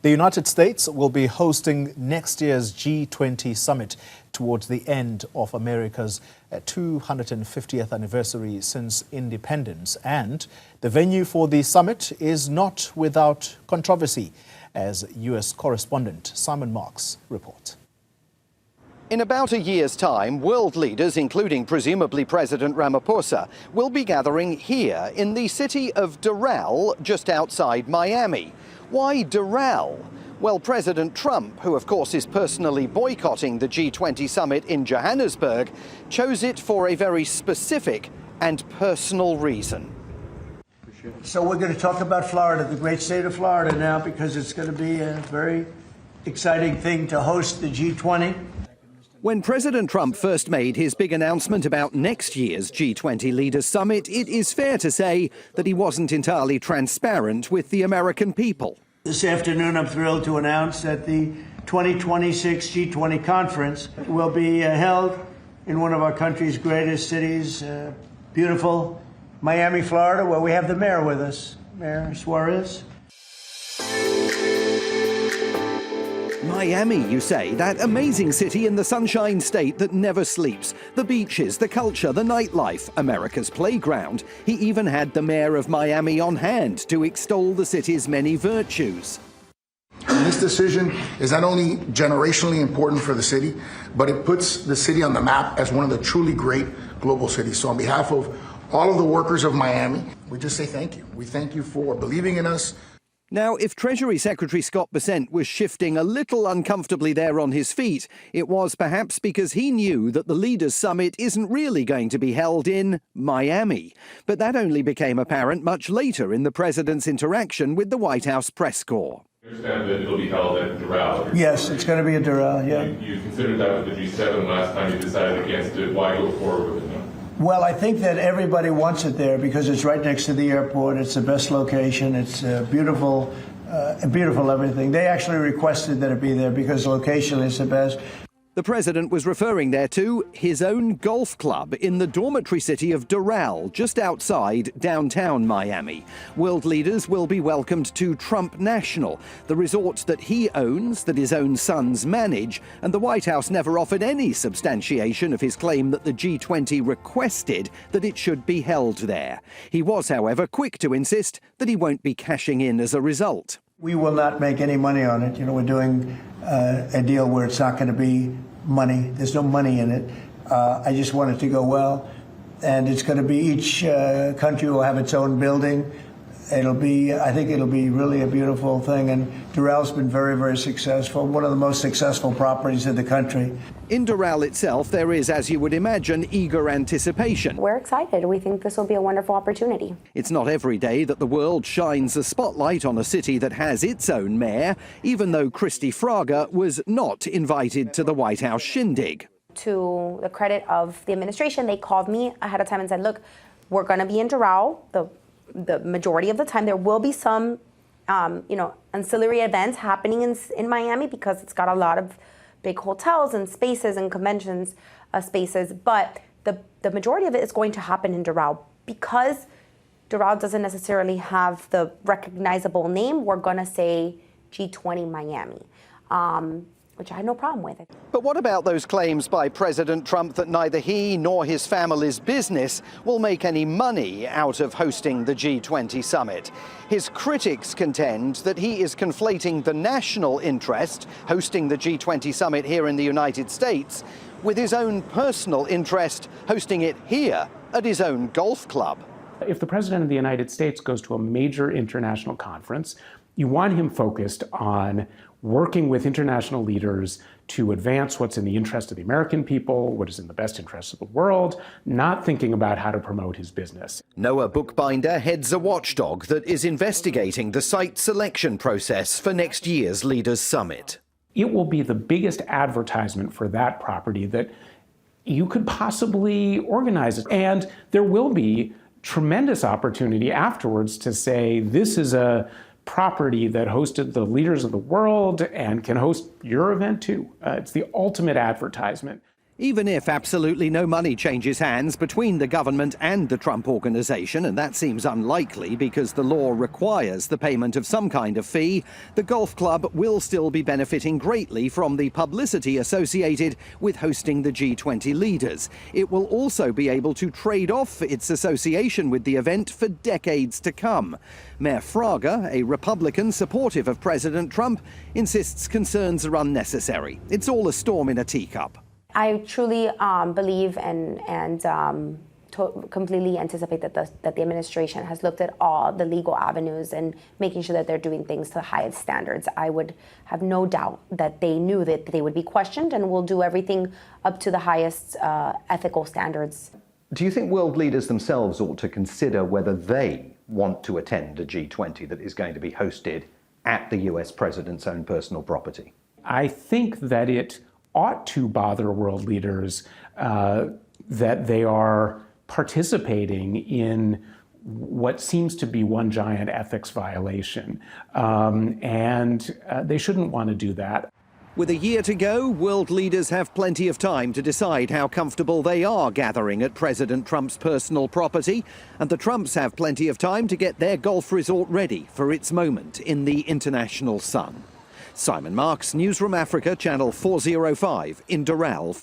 The United States will be hosting next year's G20 summit towards the end of America's 250th anniversary since independence. And the venue for the summit is not without controversy, as U.S. correspondent Simon Marks reports. In about a year's time, world leaders, including presumably President Ramaphosa, will be gathering here in the city of Doral, just outside Miami. Why Doral? Well, President Trump, who of course is personally boycotting the G20 summit in Johannesburg, chose it for a very specific and personal reason. So we're going to talk about Florida, the great state of Florida now, because it's going to be a very exciting thing to host the G20. When President Trump first made his big announcement about next year's G20 Leaders Summit, it is fair to say that he wasn't entirely transparent with the American people. This afternoon, I'm thrilled to announce that the 2026 G20 conference will be held in one of our country's greatest cities, beautiful Miami, Florida, where we have the mayor with us, Mayor Suarez. Miami, you say, that amazing city in the Sunshine State that never sleeps. The beaches, the culture, the nightlife, America's playground. He even had the mayor of Miami on hand to extol the city's many virtues. And this decision is not only generationally important for the city, but it puts the city on the map as one of the truly great global cities. So on behalf of all of the workers of Miami, we just say thank you. We thank you for believing in us. Now, if Treasury Secretary Scott Bessent was shifting a little uncomfortably there on his feet, it was perhaps because he knew that the Leaders' Summit isn't really going to be held in Miami. But that only became apparent much later in the president's interaction with the White House press corps. I understand that it'll be held at Doral. Yes, it's going to be at Doral, yeah. You considered that with the G7 last time you decided against it. Why go forward with it now? Well, I think that everybody wants it there because it's right next to the airport. It's the best location. It's beautiful, beautiful everything. They actually requested that it be there because location is the best. The president was referring there to his own golf club in the dormitory city of Doral, just outside downtown Miami. World leaders will be welcomed to Trump National, the resort that he owns, that his own sons manage, and the White House never offered any substantiation of his claim that the G20 requested that it should be held there. He was, however, quick to insist that he won't be cashing in as a result. We will not make any money on it. You know, we're doing a deal where it's not going to be money. There's no money in it. I just want it to go well. And it's going to be each country will have its own building. It'll be, I think it'll be really a beautiful thing. And Doral's been very, very successful, one of the most successful properties in the country. In Doral itself, there is, as you would imagine, eager anticipation. We're excited. We think this will be a wonderful opportunity. It's not every day that the world shines a spotlight on a city that has its own mayor, even though Christy Fraga was not invited to the White House shindig. To the credit of the administration, they called me ahead of time and said, look, we're going to be in Doral the majority of the time. There will be some, ancillary events happening in Miami because it's got a lot of big hotels and spaces and conventions spaces. But the majority of it is going to happen in Doral. Because Doral doesn't necessarily have the recognizable name, we're going to say G20 Miami, which I had no problem with. But what about those claims by President Trump that neither he nor his family's business will make any money out of hosting the G20 summit? His critics contend that he is conflating the national interest, hosting the G20 summit here in the United States, with his own personal interest, hosting it here at his own golf club. If the President of the United States goes to a major international conference, you want him focused on working with international leaders to advance what's in the interest of the American people, what is in the best interest of the world, not thinking about how to promote his business. Noah Bookbinder heads a watchdog that is investigating the site selection process for next year's Leaders Summit. It will be the biggest advertisement for that property that you could possibly organize. And there will be tremendous opportunity afterwards to say, this is a property that hosted the leaders of the world and can host your event too. It's the ultimate advertisement. Even if absolutely no money changes hands between the government and the Trump Organization, and that seems unlikely because the law requires the payment of some kind of fee, the golf club will still be benefiting greatly from the publicity associated with hosting the G20 leaders. It will also be able to trade off its association with the event for decades to come. Mayor Fraga, a Republican supportive of President Trump, insists concerns are unnecessary. It's all a storm in a teacup. I truly believe and completely anticipate that the administration has looked at all the legal avenues and making sure that they're doing things to the highest standards. I would have no doubt that they knew that they would be questioned and will do everything up to the highest ethical standards. Do you think world leaders themselves ought to consider whether they want to attend a G20 that is going to be hosted at the US president's own personal property? I think that it ought to bother world leaders that they are participating in what seems to be one giant ethics violation. And they shouldn't want to do that. With a year to go, world leaders have plenty of time to decide how comfortable they are gathering at President Trump's personal property. And the Trumps have plenty of time to get their golf resort ready for its moment in the international sun. Simon Marks, Newzroom Afrika, Channel 405 in Doral.